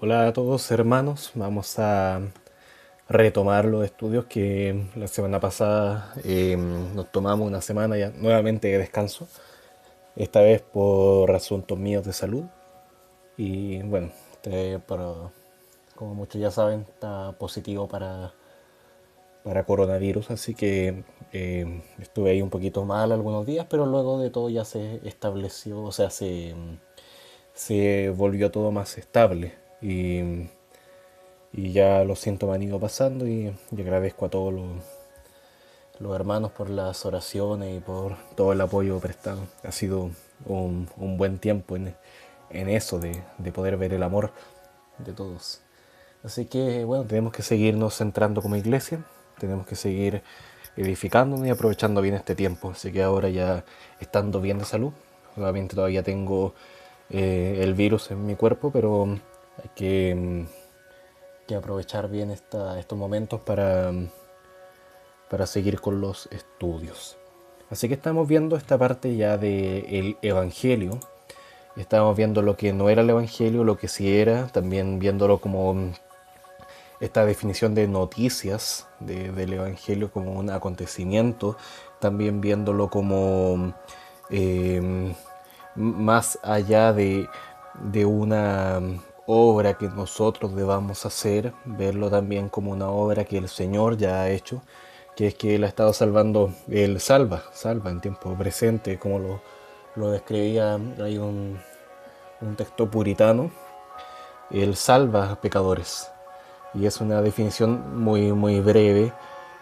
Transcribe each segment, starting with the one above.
Hola a todos hermanos, vamos a retomar los estudios que la semana pasada nos tomamos una semana ya nuevamente de descanso, esta vez por asuntos míos de salud y bueno, como muchos ya saben está positivo para coronavirus, así que estuve ahí un poquito mal algunos días, pero luego de todo ya se estableció, o sea, se volvió todo más estable y ya los síntomas han ido pasando y agradezco a todos los hermanos por las oraciones y por todo el apoyo prestado. Ha sido un buen tiempo en eso de poder ver el amor de todos. Así que bueno, tenemos que seguirnos centrando como iglesia, tenemos que seguir edificándonos y aprovechando bien este tiempo. Así que ahora ya estando bien de salud, obviamente todavía tengo el virus en mi cuerpo, pero hay que aprovechar bien estos momentos para seguir con los estudios. Así que estamos viendo esta parte ya del Evangelio. Estamos viendo lo que no era el Evangelio, lo que sí era, también viéndolo como esta definición de noticias del Evangelio como un acontecimiento, también viéndolo como eh, más allá de una obra que nosotros debamos hacer, verlo también como una obra que el Señor ya ha hecho, que es que Él ha estado salvando, Él salva en tiempo presente, como lo describía, hay un texto puritano, Él salva a pecadores. Y es una definición muy breve,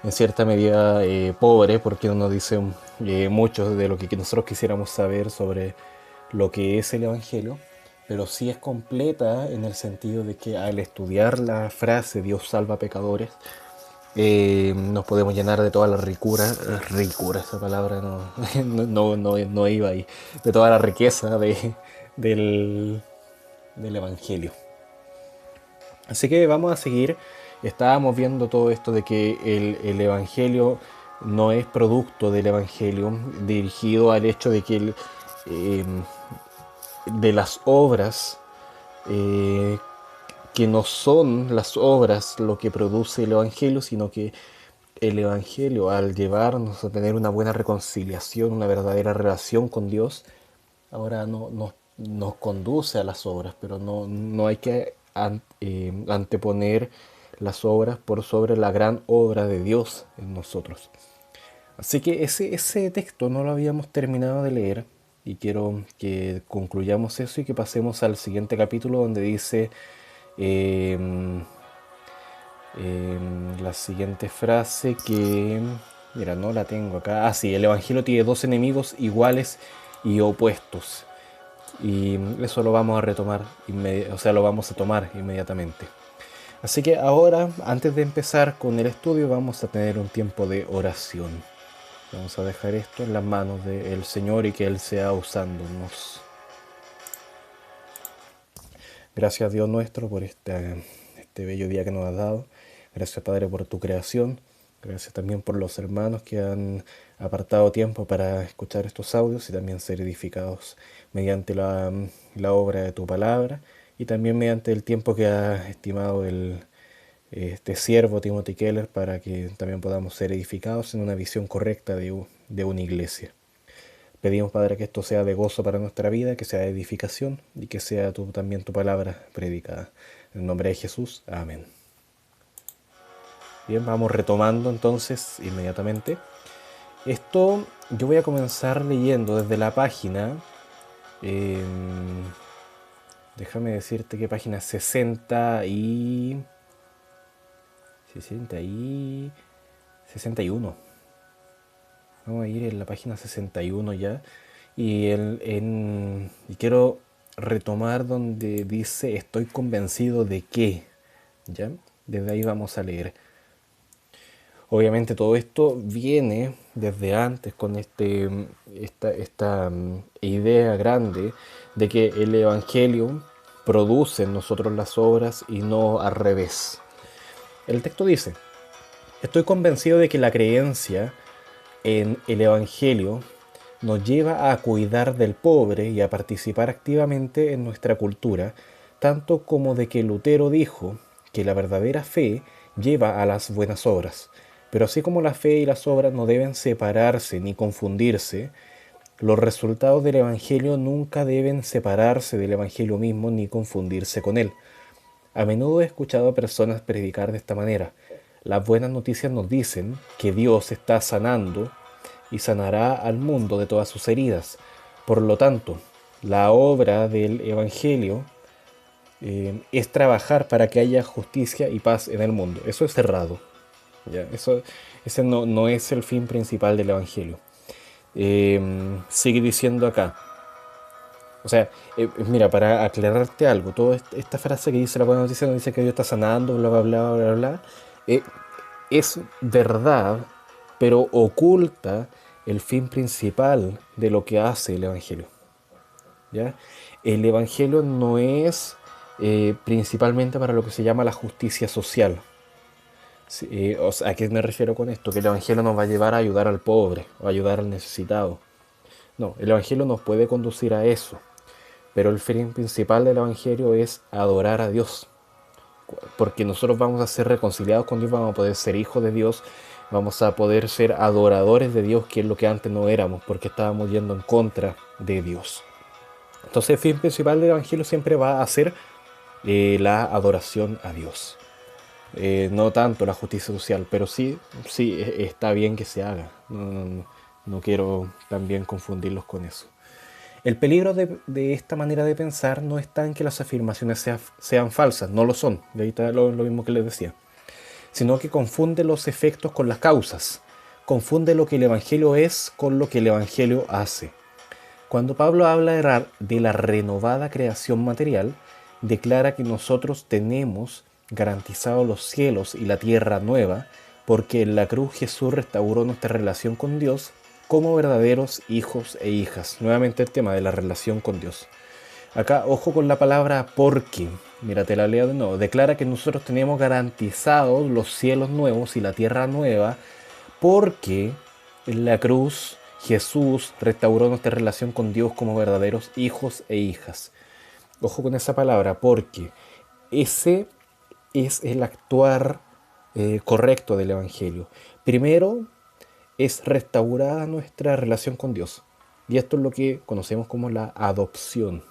en cierta medida pobre, porque no nos dice mucho de lo que nosotros quisiéramos saber sobre lo que es el Evangelio, pero sí es completa en el sentido de que al estudiar la frase Dios salva a pecadores, nos podemos llenar de toda la ricura, esa palabra no iba ahí, de toda la riqueza del, del Evangelio. Así que vamos a seguir. Estábamos viendo todo esto de que el Evangelio no es producto del Evangelio, dirigido al hecho de que eh, de las obras, eh, que no son las obras lo que produce el Evangelio, sino que el Evangelio, al llevarnos a tener una buena reconciliación, una verdadera relación con Dios, ahora nos conduce a las obras, pero no hay que anteponer las obras por sobre la gran obra de Dios en nosotros. Así que ese texto no lo habíamos terminado de leer y quiero que concluyamos eso y que pasemos al siguiente capítulo donde dice eh, la siguiente frase que, mira, no la tengo acá. Ah, sí, el Evangelio tiene dos enemigos iguales y opuestos. Y eso lo vamos a retomar, o sea, lo vamos a tomar inmediatamente. Así que ahora, antes de empezar con el estudio, vamos a tener un tiempo de oración. Vamos a dejar esto en las manos del Señor y que Él sea usándonos. Gracias Dios nuestro por este bello día que nos has dado. Gracias Padre por tu creación. Gracias también por los hermanos que han apartado tiempo para escuchar estos audios y también ser edificados mediante la obra de tu palabra y también mediante el tiempo que ha estimado este siervo Timothy Keller para que también podamos ser edificados en una visión correcta de una iglesia. Pedimos, Padre, que esto sea de gozo para nuestra vida, que sea de edificación y que sea también tu palabra predicada. En el nombre de Jesús, amén. Bien, vamos retomando entonces inmediatamente. Esto yo voy a comenzar leyendo desde la página, eh, déjame decirte qué página, 60 y 61. Vamos a ir en la página 61 ya. Y quiero retomar donde dice estoy convencido de que, ¿ya? Desde ahí vamos a leer. Obviamente todo esto viene desde antes con esta idea grande de que el Evangelio produce en nosotros las obras y no al revés. El texto dice, estoy convencido de que la creencia en el Evangelio nos lleva a cuidar del pobre y a participar activamente en nuestra cultura, tanto como de que Lutero dijo que la verdadera fe lleva a las buenas obras. Pero así como la fe y las obras no deben separarse ni confundirse, los resultados del Evangelio nunca deben separarse del Evangelio mismo ni confundirse con él. A menudo he escuchado a personas predicar de esta manera. Las buenas noticias nos dicen que Dios está sanando y sanará al mundo de todas sus heridas. Por lo tanto, la obra del Evangelio es trabajar para que haya justicia y paz en el mundo. Eso es cerrado. ¿Ya? Ese no es el fin principal del Evangelio. Sigue diciendo acá. O sea, mira, para aclararte algo, toda esta frase que dice la buena noticia no dice que Dios está sanando, bla, bla, bla, bla, bla, eh, es verdad, pero oculta el fin principal de lo que hace el Evangelio. ¿Ya? El Evangelio no es principalmente para lo que se llama la justicia social. Sí, o sea, ¿a qué me refiero con esto? Que el Evangelio nos va a llevar a ayudar al pobre o a ayudar al necesitado. No, el Evangelio nos puede conducir a eso, pero el fin principal del Evangelio es adorar a Dios, porque nosotros vamos a ser reconciliados con Dios, vamos a poder ser hijos de Dios, vamos a poder ser adoradores de Dios, que es lo que antes no éramos, porque estábamos yendo en contra de Dios. Entonces el fin principal del Evangelio siempre va a ser la adoración a Dios. No tanto la justicia social, pero sí, sí está bien que se haga. No quiero también confundirlos con eso. El peligro de esta manera de pensar no está en que las afirmaciones sean falsas, no lo son, de ahí está lo mismo que les decía, sino que confunde los efectos con las causas, confunde lo que el Evangelio es con lo que el Evangelio hace. Cuando Pablo habla de la renovada creación material, declara que nosotros tenemos garantizados los cielos y la tierra nueva, porque en la cruz Jesús restauró nuestra relación con Dios como verdaderos hijos e hijas. Nuevamente el tema de la relación con Dios. Acá, ojo con la palabra porque. Mira, te la leo de nuevo. Declara que nosotros tenemos garantizados los cielos nuevos y la tierra nueva, porque en la cruz Jesús restauró nuestra relación con Dios como verdaderos hijos e hijas. Ojo con esa palabra, porque ese es el actuar correcto del Evangelio. Primero, es restaurada nuestra relación con Dios. Y esto es lo que conocemos como la adopción.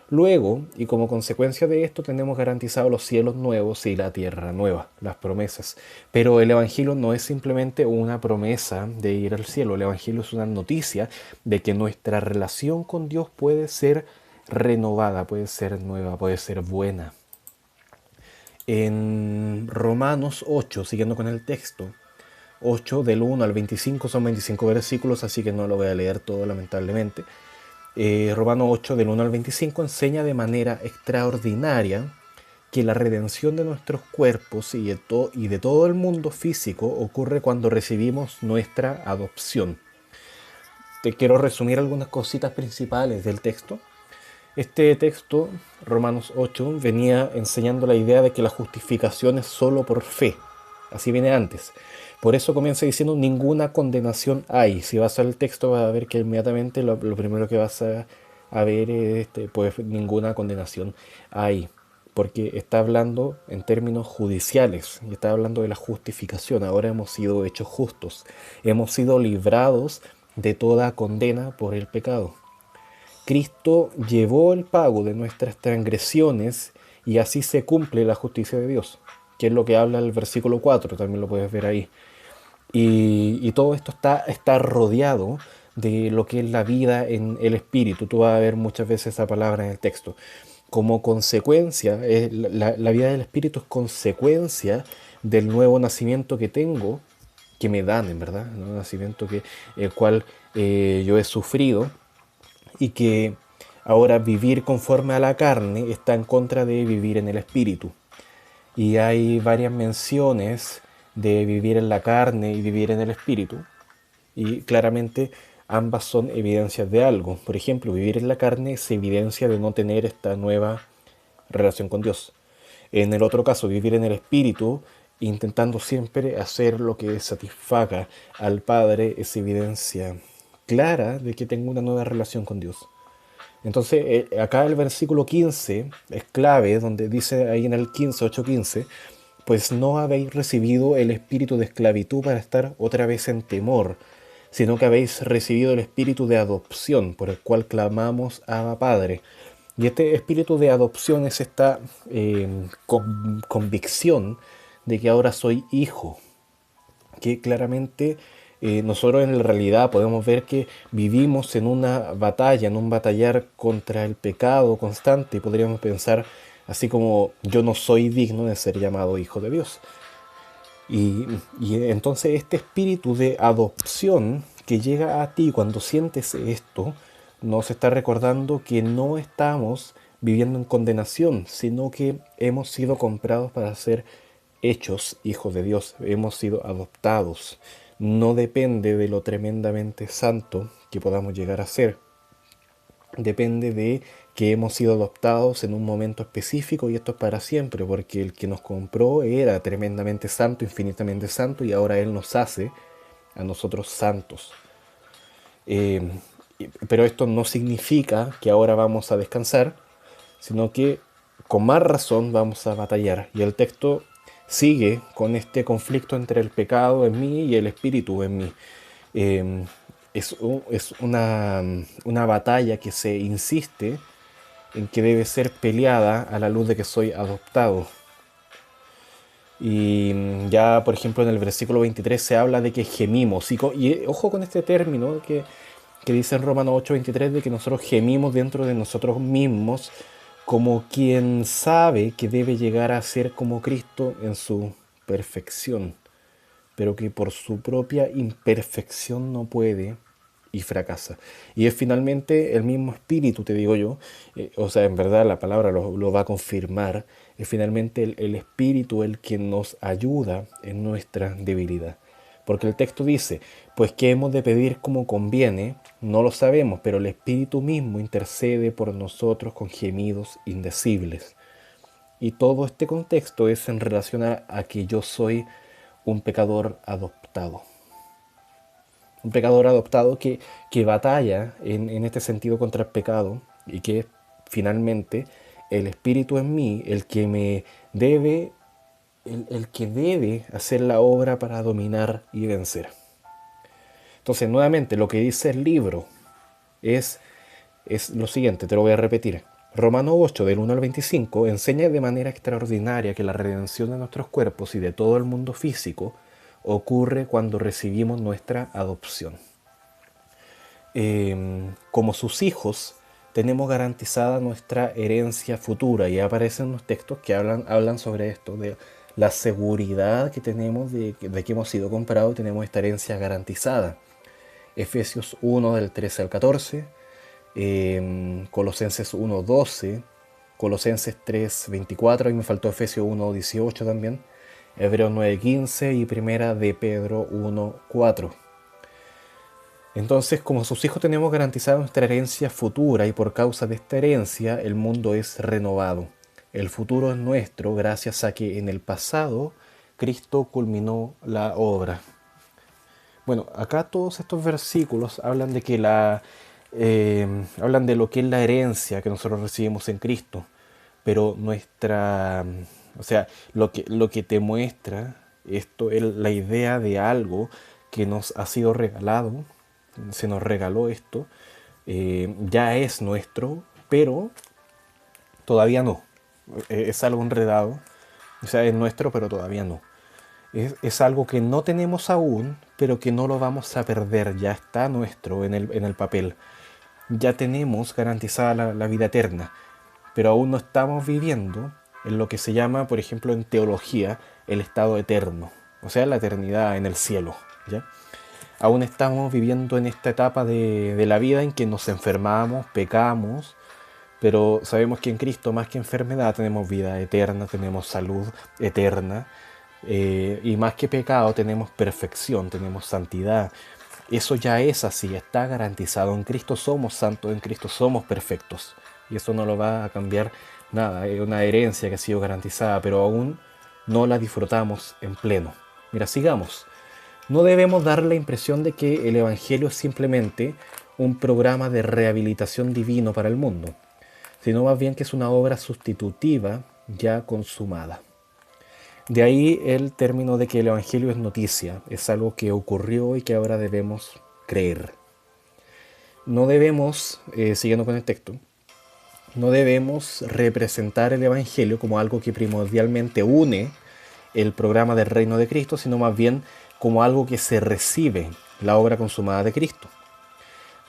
Luego, y como consecuencia de esto, tenemos garantizados los cielos nuevos y la tierra nueva, las promesas. Pero el Evangelio no es simplemente una promesa de ir al cielo. El Evangelio es una noticia de que nuestra relación con Dios puede ser renovada, puede ser nueva, puede ser buena. En Romanos 8, siguiendo con el texto, 8 del 1 al 25 son 25 versículos, así que no lo voy a leer todo lamentablemente. Romanos 8 del 1 al 25 enseña de manera extraordinaria que la redención de nuestros cuerpos y de todo el mundo físico ocurre cuando recibimos nuestra adopción. Te quiero resumir algunas cositas principales del texto. Este texto, Romanos 8, venía enseñando la idea de que la justificación es solo por fe. Así viene antes. Por eso comienza diciendo ninguna condenación hay. Si vas al texto vas a ver que inmediatamente lo primero que vas a ver es pues ninguna condenación hay. Porque está hablando en términos judiciales y está hablando de la justificación. Ahora hemos sido hechos justos. Hemos sido librados de toda condena por el pecado. Cristo llevó el pago de nuestras transgresiones y así se cumple la justicia de Dios, que es lo que habla el versículo 4, también lo puedes ver ahí. Y todo esto está rodeado de lo que es la vida en el Espíritu. Tú vas a ver muchas veces esa palabra en el texto. Como consecuencia, la vida del Espíritu es consecuencia del nuevo nacimiento que tengo, que me dan, en verdad, el nuevo nacimiento el cual yo he sufrido, y que ahora vivir conforme a la carne está en contra de vivir en el Espíritu. Y hay varias menciones de vivir en la carne y vivir en el Espíritu, y claramente ambas son evidencias de algo. Por ejemplo, vivir en la carne es evidencia de no tener esta nueva relación con Dios. En el otro caso, vivir en el Espíritu, intentando siempre hacer lo que satisfaga al Padre, es evidencia clara de que tengo una nueva relación con Dios. Entonces, acá el versículo 15 es clave, donde dice ahí en el 15, 8:15, pues no habéis recibido el espíritu de esclavitud para estar otra vez en temor, sino que habéis recibido el espíritu de adopción, por el cual clamamos Abba Padre. Y este espíritu de adopción es esta convicción de que ahora soy hijo, que claramente nosotros en realidad podemos ver que vivimos en una batalla, en un batallar contra el pecado constante, y podríamos pensar así como yo no soy digno de ser llamado hijo de Dios. Y entonces este espíritu de adopción que llega a ti cuando sientes esto, nos está recordando que no estamos viviendo en condenación, sino que hemos sido comprados para ser hechos hijos de Dios, hemos sido adoptados. No depende de lo tremendamente santo que podamos llegar a ser, depende de que hemos sido adoptados en un momento específico y esto es para siempre, porque el que nos compró era tremendamente santo, infinitamente santo, y ahora Él nos hace a nosotros santos. Eh, pero esto no significa que ahora vamos a descansar, sino que con más razón vamos a batallar. Y el texto sigue con este conflicto entre el pecado en mí y el espíritu en mí. Eh, es una batalla que se insiste en que debe ser peleada a la luz de que soy adoptado. Y ya, por ejemplo, en el versículo 23 se habla de que gemimos. Y ojo con este término que dice en Romanos 8:23 de que nosotros gemimos dentro de nosotros mismos como quien sabe que debe llegar a ser como Cristo en su perfección, pero que por su propia imperfección no puede y fracasa. Y es finalmente el mismo espíritu, te digo yo, o sea, en verdad la palabra lo va a confirmar, es finalmente el espíritu el que nos ayuda en nuestra debilidad. Porque el texto dice, pues qué hemos de pedir como conviene, no lo sabemos, pero el Espíritu mismo intercede por nosotros con gemidos indecibles. Y todo este contexto es en relación a que yo soy un pecador adoptado. Un pecador adoptado que batalla en este sentido contra el pecado y que finalmente el Espíritu en mí, el que debe hacer la obra para dominar y vencer. Entonces, nuevamente, lo que dice el libro es, es lo siguiente, te lo voy a repetir. Romano 8, del 1 al 25, enseña de manera extraordinaria que la redención de nuestros cuerpos y de todo el mundo físico ocurre cuando recibimos nuestra adopción. Como sus hijos, tenemos garantizada nuestra herencia futura y aparecen los textos que hablan sobre esto, de la seguridad que tenemos de que hemos sido comprados y tenemos esta herencia garantizada. Efesios 1 del 13 al 14, Colosenses 1, 12, Colosenses 3, 24, y me faltó Efesios 1, 18 también, Hebreos 9, 15 y Primera de Pedro 1, 4. Entonces, como sus hijos tenemos garantizada nuestra herencia futura y por causa de esta herencia el mundo es renovado. El futuro es nuestro gracias a que en el pasado Cristo culminó la obra. Bueno, acá todos estos versículos hablan de que hablan de lo que es la herencia que nosotros recibimos en Cristo, pero o sea, lo que te muestra esto es la idea de algo que nos ha sido regalado, se nos regaló esto, ya es nuestro, pero todavía no. Es algo enredado, o sea, es nuestro, pero todavía no. Es algo que no tenemos aún, pero que no lo vamos a perder. Ya está nuestro en el papel. Ya tenemos garantizada la vida eterna, pero aún no estamos viviendo en lo que se llama, por ejemplo, en teología, el estado eterno. O sea, la eternidad en el cielo. ¿Ya? Aún estamos viviendo en esta etapa de la vida en que nos enfermamos, pecamos, pero sabemos que en Cristo, más que enfermedad, tenemos vida eterna, tenemos salud eterna. Y más que pecado tenemos perfección, tenemos santidad. Eso ya es así, está garantizado. En Cristo somos santos, en Cristo somos perfectos. Y eso no lo va a cambiar nada. Es una herencia que ha sido garantizada, pero aún no la disfrutamos en pleno. Mira, sigamos. No debemos dar la impresión de que el Evangelio es simplemente un programa de rehabilitación divino para el mundo, sino más bien que es una obra sustitutiva ya consumada. De ahí el término de que el Evangelio es noticia, es algo que ocurrió y que ahora debemos creer. No debemos, siguiendo con el texto, no debemos representar el Evangelio como algo que primordialmente une el programa del reino de Cristo, sino más bien como algo que se recibe, la obra consumada de Cristo.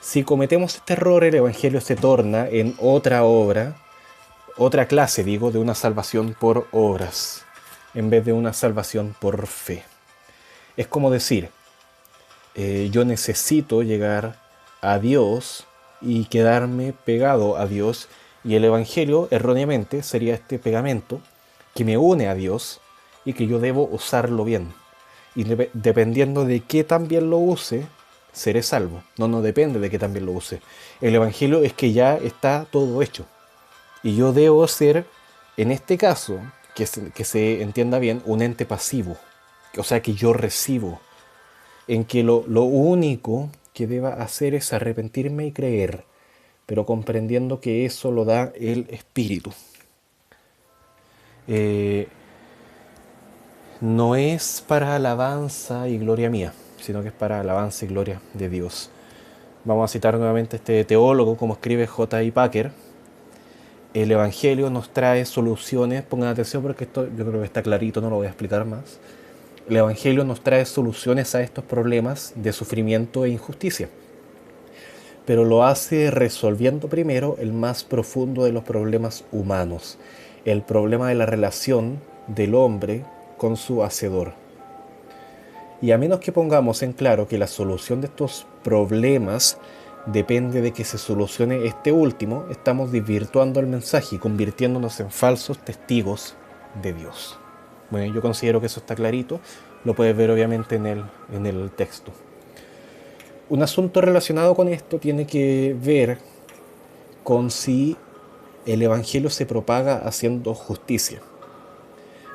Si cometemos este error, el Evangelio se torna en otra obra, otra clase, digo, de una salvación por obras, en vez de una salvación por fe. Es como decir, yo necesito llegar a Dios y quedarme pegado a Dios, y el Evangelio erróneamente sería este pegamento que me une a Dios y que yo debo usarlo bien. Y dependiendo de qué tan bien lo use, seré salvo. No depende de qué tan bien lo use. El Evangelio es que ya está todo hecho. Y yo debo ser, en este caso, que se entienda bien, un ente pasivo. O sea, que yo recibo. En que lo único que deba hacer es arrepentirme y creer, pero comprendiendo que eso lo da el Espíritu. No es para alabanza y gloria mía, sino que es para alabanza y gloria de Dios. Vamos a citar nuevamente a este teólogo, como escribe J. I. Packer. El Evangelio nos trae soluciones, pongan atención porque esto yo creo que está clarito, no lo voy a explicar más. El Evangelio nos trae soluciones a estos problemas de sufrimiento e injusticia, pero lo hace resolviendo primero el más profundo de los problemas humanos, el problema de la relación del hombre con su hacedor. Y a menos que pongamos en claro que la solución de estos problemas depende de que se solucione este último, estamos desvirtuando el mensaje y convirtiéndonos en falsos testigos de Dios. Bueno, yo considero que eso está clarito, lo puedes ver obviamente en el texto. Un asunto relacionado con esto tiene que ver con si el Evangelio se propaga haciendo justicia.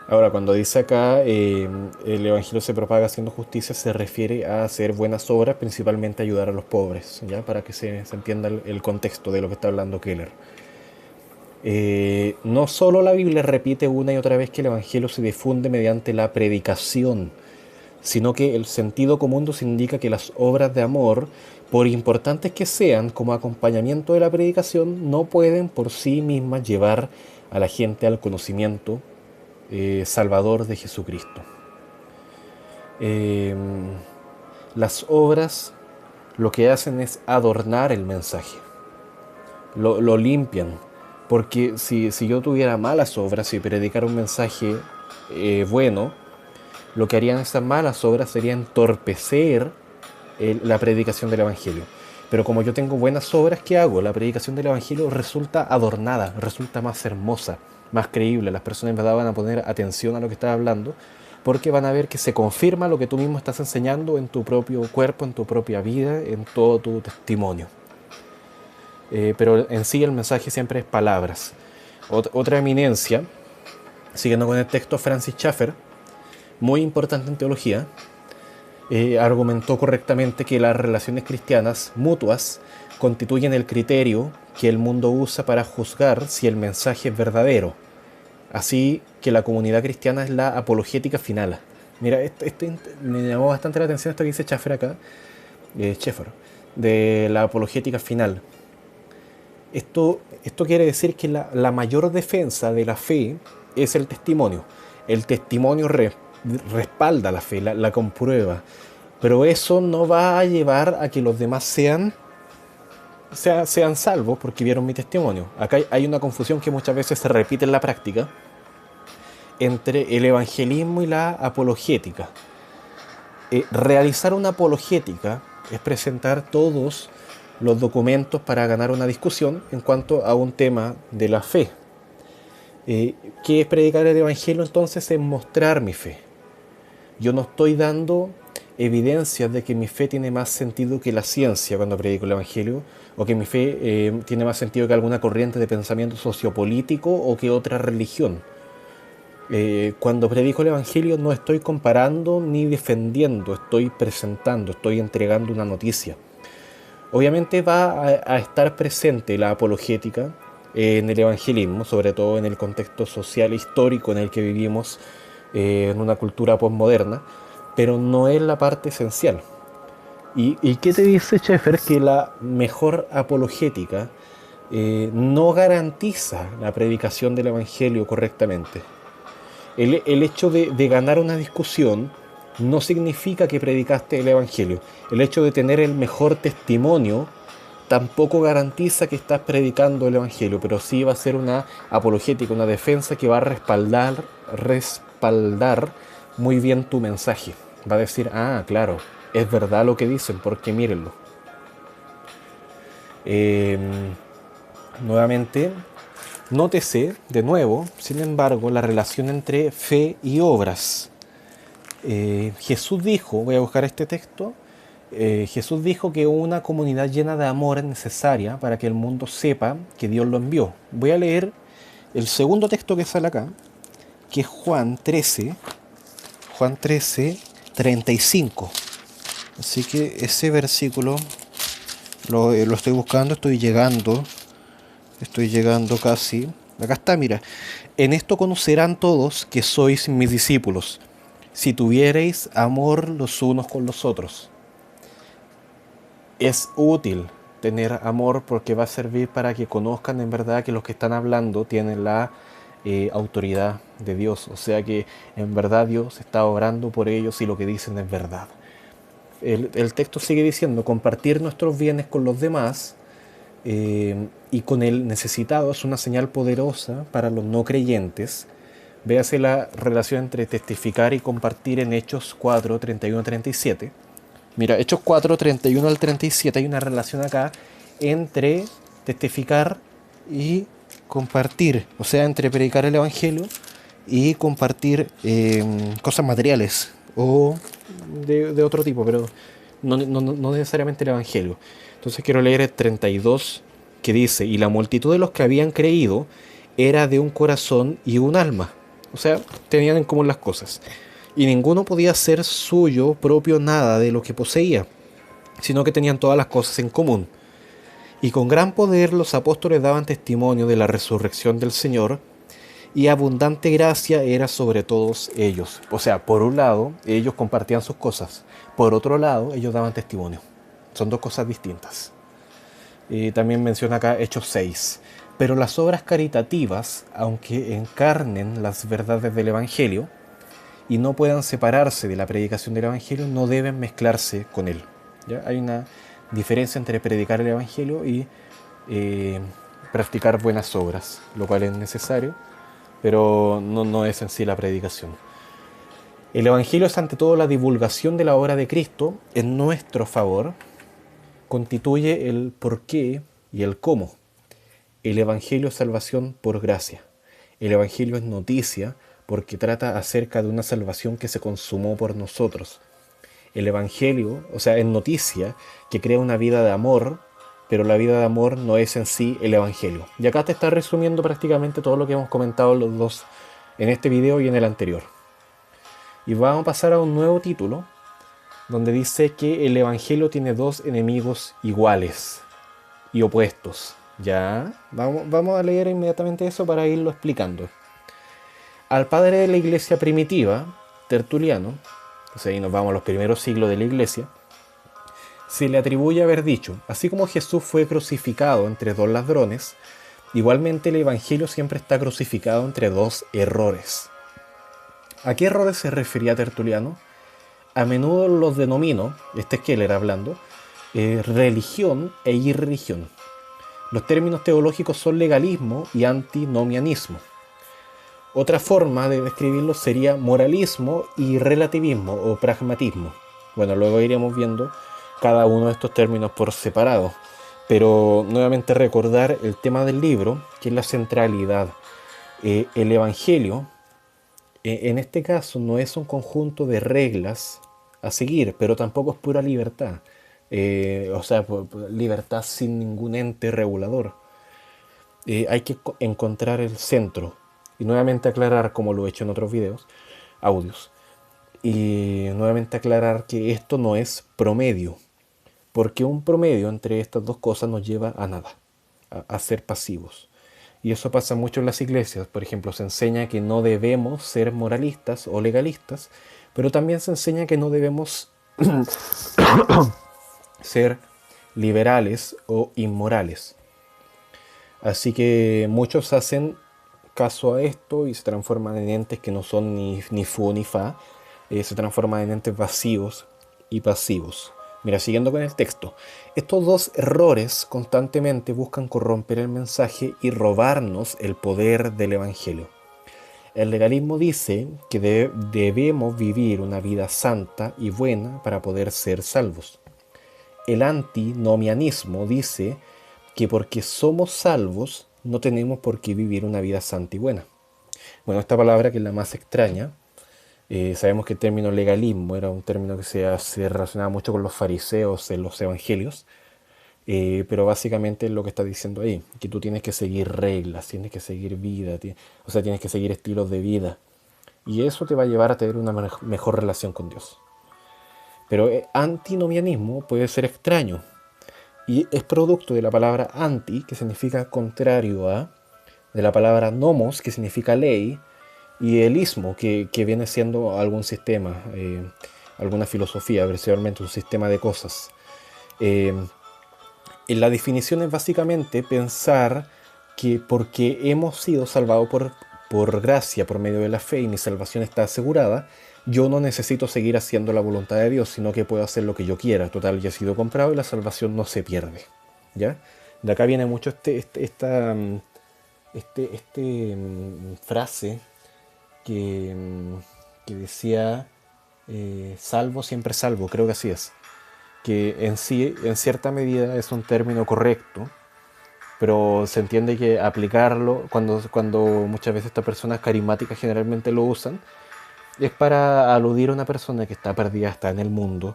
Ahora, cuando dice acá el Evangelio se propaga haciendo justicia, se refiere a hacer buenas obras, principalmente ayudar a los pobres, ¿ya? Para que se entienda el contexto de lo que está hablando Keller. No solo la Biblia repite una y otra vez que el Evangelio se difunde mediante la predicación, sino que el sentido común nos indica que las obras de amor, por importantes que sean como acompañamiento de la predicación, no pueden por sí mismas llevar a la gente al conocimiento salvador de Jesucristo. Las obras lo que hacen es adornar el mensaje, lo limpian, porque si yo tuviera malas obras y predicara un mensaje bueno, lo que harían estas malas obras sería entorpecer la predicación del Evangelio. Pero como yo tengo buenas obras, ¿qué hago? La predicación del Evangelio resulta adornada, resulta más hermosa, más creíble. Las personas en verdad van a poner atención a lo que estás hablando, porque van a ver que se confirma lo que tú mismo estás enseñando en tu propio cuerpo, en tu propia vida, en todo tu testimonio. Pero en sí el mensaje siempre es palabras. Otra eminencia, siguiendo con el texto, Francis Schaeffer, muy importante en teología, argumentó correctamente que las relaciones cristianas mutuas constituyen el criterio que el mundo usa para juzgar si el mensaje es verdadero. Así que la comunidad cristiana es la apologética final. Mira, me llamó bastante la atención esto que dice Schaeffer acá, Schaeffer, de la apologética final. Esto quiere decir que la mayor defensa de la fe es el testimonio. El testimonio respalda la fe, la comprueba. Pero eso no va a llevar a que los demás sean salvos porque vieron mi testimonio. Acá hay una confusión que muchas veces se repite en la práctica entre el evangelismo y la apologética. Realizar una apologética es presentar todos los documentos para ganar una discusión en cuanto a un tema de la fe. ¿Qué es predicar el evangelio entonces? Es mostrar mi fe. Yo no estoy dando evidencias de que mi fe tiene más sentido que la ciencia cuando predico el evangelio, o que mi fe tiene más sentido que alguna corriente de pensamiento sociopolítico o que otra religión. Cuando predico el evangelio no estoy comparando ni defendiendo, estoy presentando, estoy entregando una noticia. Obviamente va a estar presente la apologética en el evangelismo, sobre todo en el contexto social e histórico en el que vivimos, en una cultura postmoderna, pero no es la parte esencial. ¿Y qué te dice Schaeffer? Que la mejor apologética no garantiza la predicación del Evangelio correctamente. El hecho de ganar una discusión no significa que predicaste el Evangelio. El hecho de tener el mejor testimonio tampoco garantiza que estás predicando el Evangelio, pero sí va a ser una apologética, una defensa que va a respaldar muy bien tu mensaje. Va a decir, ah, claro, es verdad lo que dicen, porque mírenlo. Eh, Nuevamente, nótese de nuevo, sin embargo, la relación entre fe y obras. Jesús dijo, voy a buscar este texto, Jesús dijo que una comunidad llena de amor es necesaria para que el mundo sepa que Dios lo envió. Voy a leer el segundo texto que sale acá, que es Juan 13, 35. Así que ese versículo lo estoy buscando, estoy llegando casi. Acá está, mira. En esto conocerán todos que sois mis discípulos, si tuviereis amor los unos con los otros. Es útil tener amor porque va a servir para que conozcan en verdad que los que están hablando tienen la autoridad de Dios. O sea que en verdad Dios está obrando por ellos y lo que dicen es verdad. El texto sigue diciendo, compartir nuestros bienes con los demás y con el necesitado es una señal poderosa para los no creyentes. Véase la relación entre testificar y compartir en Hechos 4, 31 37. Mira, Hechos 4, 31 al 37, hay una relación acá entre testificar y compartir. O sea, entre predicar el Evangelio y compartir cosas materiales o de otro tipo, pero no necesariamente el Evangelio. Entonces quiero leer el 32 que dice, y la multitud de los que habían creído era de un corazón y un alma. O sea, tenían en común las cosas. Y ninguno podía ser suyo propio nada de lo que poseía, sino que tenían todas las cosas en común. Y con gran poder los apóstoles daban testimonio de la resurrección del Señor, y abundante gracia era sobre todos ellos. O sea, por un lado, ellos compartían sus cosas. Por otro lado, ellos daban testimonio. Son dos cosas distintas. Y también menciona acá Hechos 6. Pero las obras caritativas, aunque encarnen las verdades del Evangelio y no puedan separarse de la predicación del Evangelio, no deben mezclarse con él. ¿Ya? Hay una diferencia entre predicar el Evangelio y practicar buenas obras, lo cual es necesario, pero no es en sí la predicación. El Evangelio es ante todo la divulgación de la obra de Cristo en nuestro favor, constituye el por qué y el cómo. El Evangelio es salvación por gracia. El Evangelio es noticia porque trata acerca de una salvación que se consumó por nosotros. El Evangelio, o sea, es noticia que crea una vida de amor, pero la vida de amor no es en sí el Evangelio. Y acá te está resumiendo prácticamente todo lo que hemos comentado los dos en este video y en el anterior. Y vamos a pasar a un nuevo título, donde dice que el Evangelio tiene dos enemigos iguales y opuestos. Ya, vamos a leer inmediatamente eso para irlo explicando. Al padre de la iglesia primitiva, Tertuliano, o sea, ahí nos vamos a los primeros siglos de la iglesia, se le atribuye haber dicho, así como Jesús fue crucificado entre dos ladrones, igualmente el Evangelio siempre está crucificado entre dos errores. ¿A qué errores se refería Tertuliano? A menudo los denomino, este es Keller hablando, religión e irreligión. Los términos teológicos son legalismo y antinomianismo. Otra forma de describirlo sería moralismo y relativismo o pragmatismo. Bueno, luego iremos viendo cada uno de estos términos por separado. Pero nuevamente recordar el tema del libro, que es la centralidad. El Evangelio, en este caso, no es un conjunto de reglas a seguir, pero tampoco es pura libertad. O sea, libertad sin ningún ente regulador. Hay que encontrar el centro. Y nuevamente aclarar, como lo he hecho en otros videos, audios. Y nuevamente aclarar que esto no es promedio. porque un promedio entre estas dos cosas nos lleva a nada, a ser pasivos. Y eso pasa mucho en las iglesias. Por ejemplo, se enseña que no debemos ser moralistas o legalistas, pero también se enseña que no debemos ser liberales o inmorales. Así que muchos hacen caso a esto y se transforman en entes que no son ni fu ni fa, se transforman en entes vacíos y pasivos. Mira, siguiendo con el texto, estos dos errores constantemente buscan corromper el mensaje y robarnos el poder del Evangelio. El legalismo dice que debemos vivir una vida santa y buena para poder ser salvos. El antinomianismo dice que porque somos salvos no tenemos por qué vivir una vida santa y buena. Bueno, esta palabra, que es la más extraña, sabemos que el término legalismo era un término que se relacionaba mucho con los fariseos en los evangelios, pero básicamente es lo que está diciendo ahí, que tú tienes que seguir reglas, tienes que seguir vida, o sea, tienes que seguir estilos de vida, y eso te va a llevar a tener una mejor relación con Dios. Pero antinomianismo puede ser extraño, y es producto de la palabra anti, que significa contrario a, de la palabra nomos, que significa ley, y el ismo, que viene siendo algún sistema, alguna filosofía, principalmente un sistema de cosas. Eh, la definición es básicamente pensar que porque hemos sido salvados por gracia, por medio de la fe, y mi salvación está asegurada, yo no necesito seguir haciendo la voluntad de Dios, sino que puedo hacer lo que yo quiera. Total, ya he sido comprado y la salvación no se pierde. ¿Ya? De acá viene mucho esta frase que, que decía salvo siempre salvo, creo que así es. Que en sí, en cierta medida, es un término correcto, pero se entiende que aplicarlo, cuando muchas veces estas personas carismáticas generalmente lo usan, es para aludir a una persona que está perdida, está en el mundo,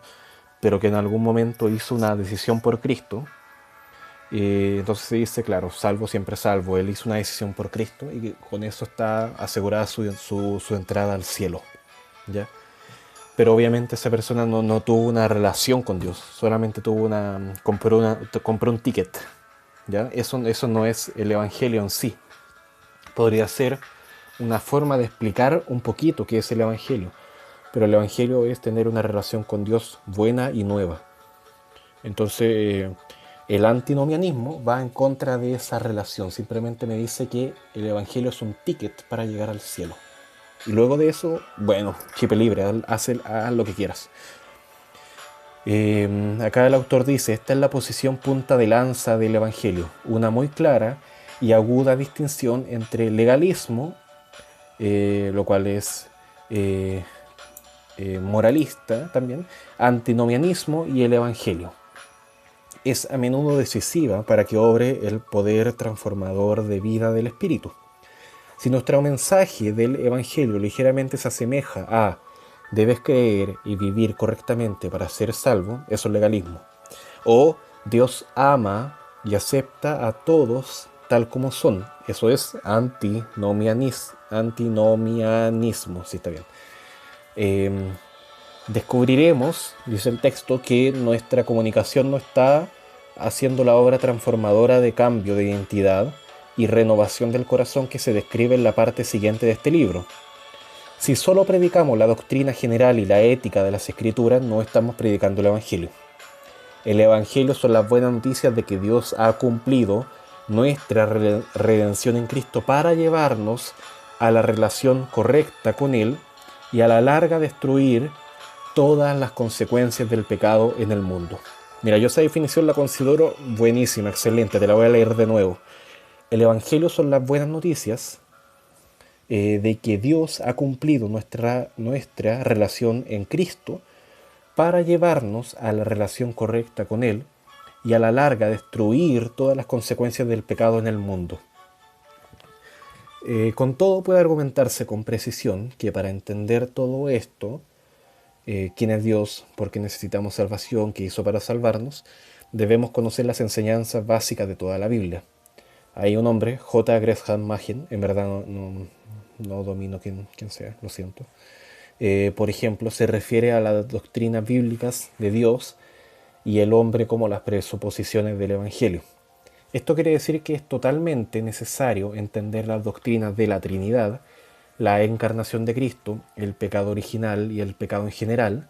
pero que en algún momento hizo una decisión por Cristo. Entonces se dice, claro, salvo siempre salvo. Él hizo una decisión por Cristo y con eso está asegurada su entrada al cielo. ¿Ya? Pero obviamente esa persona no tuvo una relación con Dios, solamente compró un ticket. ¿Ya? Eso no es el Evangelio en sí. Podría ser una forma de explicar un poquito qué es el Evangelio. Pero el Evangelio es tener una relación con Dios buena y nueva. Entonces, el antinomianismo va en contra de esa relación. Simplemente me dice que el Evangelio es un ticket para llegar al cielo. Y luego de eso, bueno, chip libre, haz lo que quieras. Acá el autor dice, esta es la posición punta de lanza del Evangelio, una muy clara y aguda distinción entre legalismo, lo cual es moralista también, antinomianismo y el Evangelio. Es a menudo decisiva para que obre el poder transformador de vida del Espíritu. Si nuestro mensaje del Evangelio ligeramente se asemeja a debes creer y vivir correctamente para ser salvo, eso es legalismo. O Dios ama y acepta a todos tal como son, eso es antinomianismo, si está bien. Descubriremos, dice el texto, que nuestra comunicación no está haciendo la obra transformadora de cambio de identidad y renovación del corazón que se describe en la parte siguiente de este libro. Si solo predicamos la doctrina general y la ética de las Escrituras, no estamos predicando el Evangelio. El Evangelio son las buenas noticias de que Dios ha cumplido nuestra redención en Cristo para llevarnos a la relación correcta con Él y a la larga destruir todas las consecuencias del pecado en el mundo. Mira, yo esa definición la considero buenísima, excelente, te la voy a leer de nuevo. El Evangelio son las buenas noticias de que Dios ha cumplido nuestra relación en Cristo para llevarnos a la relación correcta con Él y a la larga destruir todas las consecuencias del pecado en el mundo. Con todo puede argumentarse con precisión que para entender todo esto, quién es Dios, por qué necesitamos salvación, qué hizo para salvarnos, debemos conocer las enseñanzas básicas de toda la Biblia. Hay un hombre, J. Gresham Machen, en verdad no domino quién sea, lo siento. Por ejemplo, se refiere a las doctrinas bíblicas de Dios y el hombre como las presuposiciones del Evangelio. Esto quiere decir que es totalmente necesario entender las doctrinas de la Trinidad, la encarnación de Cristo, el pecado original y el pecado en general.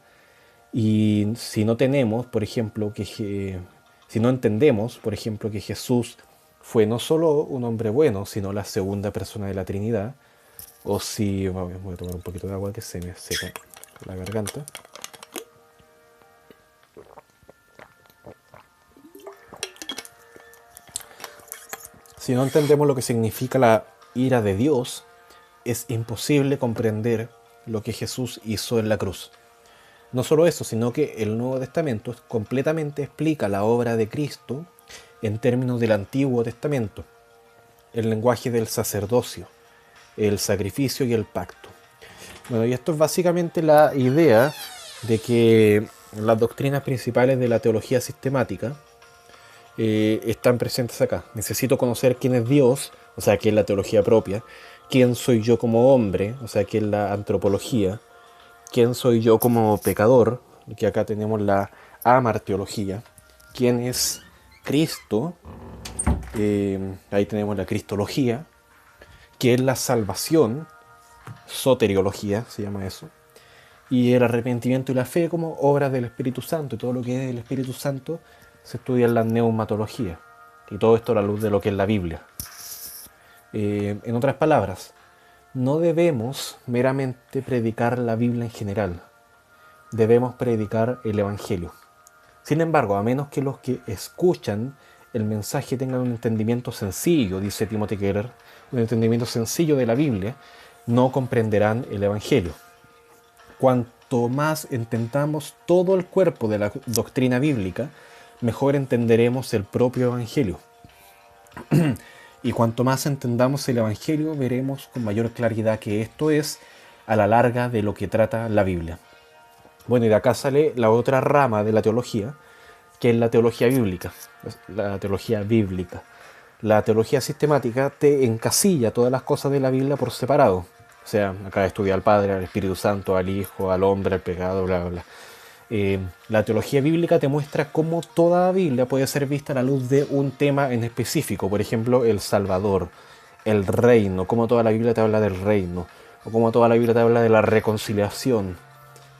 Y si no tenemos, por ejemplo, si no entendemos, por ejemplo, que Jesús fue no solo un hombre bueno, sino la segunda persona de la Trinidad, o si, voy a tomar un poquito de agua que se me seca la garganta. Si no entendemos lo que significa la ira de Dios, es imposible comprender lo que Jesús hizo en la cruz. No solo eso, sino que el Nuevo Testamento completamente explica la obra de Cristo en términos del Antiguo Testamento, el lenguaje del sacerdocio, el sacrificio y el pacto. Bueno, y esto es básicamente la idea de que las doctrinas principales de la teología sistemática están presentes acá. Necesito conocer quién es Dios, o sea, qué es la teología propia, quién soy yo como hombre, o sea, qué es la antropología, quién soy yo como pecador, que acá tenemos la amarteología, quién es Cristo, ahí tenemos la cristología, qué es la salvación, soteriología se llama eso, y el arrepentimiento y la fe como obras del Espíritu Santo, y todo lo que es el Espíritu Santo se estudia en la neumatología, y todo esto a la luz de lo que es la Biblia. En otras palabras, no debemos meramente predicar la Biblia en general, debemos predicar el Evangelio. Sin embargo, a menos que los que escuchan el mensaje tengan un entendimiento sencillo, dice Timothy Keller, un entendimiento sencillo de la Biblia, no comprenderán el Evangelio. Cuanto más entendamos todo el cuerpo de la doctrina bíblica, mejor entenderemos el propio Evangelio. Y cuanto más entendamos el Evangelio, veremos con mayor claridad que esto es, a la larga, de lo que trata la Biblia. Bueno, y de acá sale la otra rama de la teología, que es la teología bíblica. La teología bíblica. La teología sistemática te encasilla todas las cosas de la Biblia por separado. O sea, acá estudia al Padre, al Espíritu Santo, al Hijo, al hombre, al pecado, bla, bla, bla. La teología bíblica te muestra cómo toda la Biblia puede ser vista a la luz de un tema en específico. Por ejemplo, el Salvador, el reino, cómo toda la Biblia te habla del reino, o cómo toda la Biblia te habla de la reconciliación.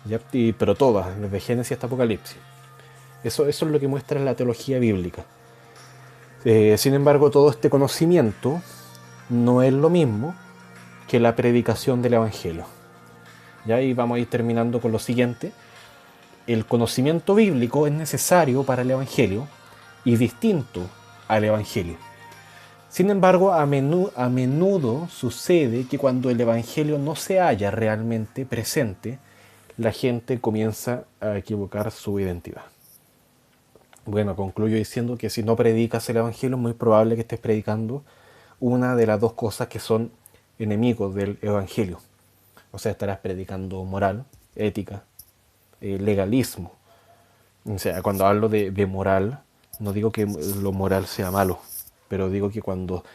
¿Ya? Pero todas, desde Génesis hasta Apocalipsis. Eso es lo que muestra la teología bíblica. Sin embargo, todo este conocimiento no es lo mismo que la predicación del Evangelio. ¿Ya? Y vamos a ir terminando con lo siguiente. El conocimiento bíblico es necesario para el Evangelio y distinto al Evangelio. Sin embargo, a menudo sucede que cuando el Evangelio no se halla realmente presente, la gente comienza a equivocar su identidad. Bueno, concluyo diciendo que si no predicas el Evangelio, es muy probable que estés predicando una de las dos cosas que son enemigos del Evangelio. O sea, estarás predicando moral, ética, legalismo. O sea, cuando hablo de moral, no digo que lo moral sea malo, pero digo que cuando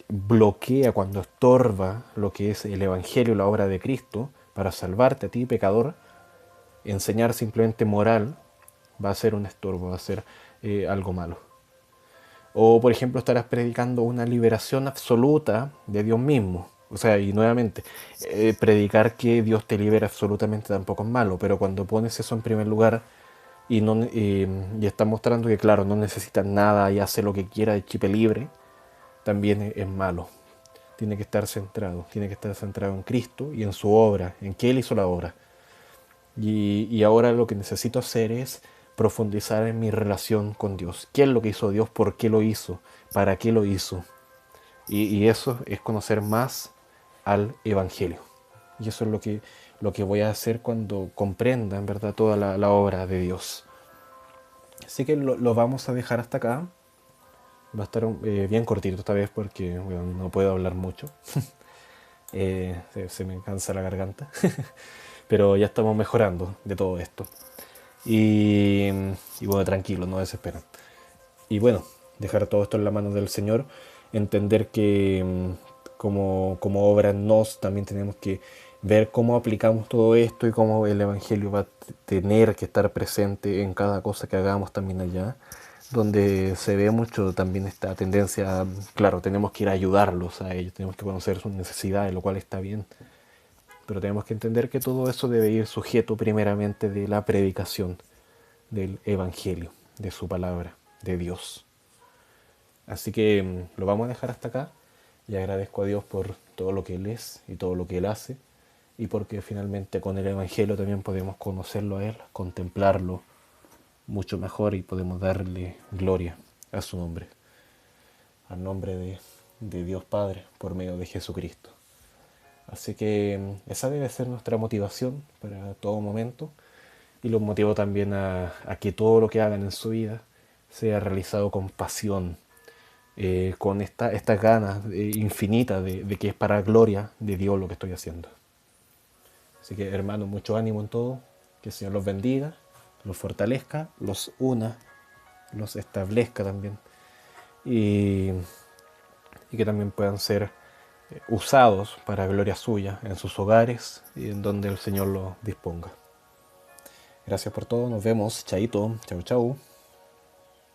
bloquea, cuando estorba lo que es el Evangelio, la obra de Cristo, para salvarte a ti, pecador, enseñar simplemente moral va a ser un estorbo, va a ser algo malo. O, por ejemplo, estarás predicando una liberación absoluta de Dios mismo. O sea, y nuevamente, predicar que Dios te libera absolutamente tampoco es malo, pero cuando pones eso en primer lugar y estás mostrando que, claro, no necesitas nada y hace lo que quiera de chip libre, también es malo. Tiene que estar centrado en Cristo y en su obra, en que Él hizo la obra. Y ahora lo que necesito hacer es profundizar en mi relación con Dios. ¿Qué es lo que hizo Dios? ¿Por qué lo hizo? ¿Para qué lo hizo? Y eso es conocer más al Evangelio. Y eso es lo que voy a hacer cuando comprenda en verdad toda la obra de Dios. Así que lo vamos a dejar hasta acá. Va a estar bien cortito esta vez porque bueno, no puedo hablar mucho. Se me cansa la garganta. Pero ya estamos mejorando de todo esto. Y bueno, tranquilo, no desesperen. Y bueno, dejar todo esto en la mano del Señor, entender que como obra en nos, también tenemos que ver cómo aplicamos todo esto y cómo el Evangelio va a tener que estar presente en cada cosa que hagamos también allá, donde se ve mucho también esta tendencia, claro, tenemos que ir a ayudarlos a ellos, tenemos que conocer sus necesidades, lo cual está bien, pero tenemos que entender que todo eso debe ir sujeto primeramente de la predicación del Evangelio, de su palabra, de Dios. Así que lo vamos a dejar hasta acá y agradezco a Dios por todo lo que Él es y todo lo que Él hace y porque finalmente con el Evangelio también podemos conocerlo a Él, contemplarlo mucho mejor y podemos darle gloria a su nombre, al nombre de Dios Padre por medio de Jesucristo. Así que esa debe ser nuestra motivación para todo momento y los motivo también a que todo lo que hagan en su vida sea realizado con pasión, con estas ganas infinitas de que es para gloria de Dios lo que estoy haciendo. Así que hermanos, mucho ánimo en todo, que el Señor los bendiga, los fortalezca, los una, los establezca también y, y que también puedan ser usados para gloria suya en sus hogares y en donde el Señor los disponga. Gracias por todo, nos vemos, chaito, chau chau.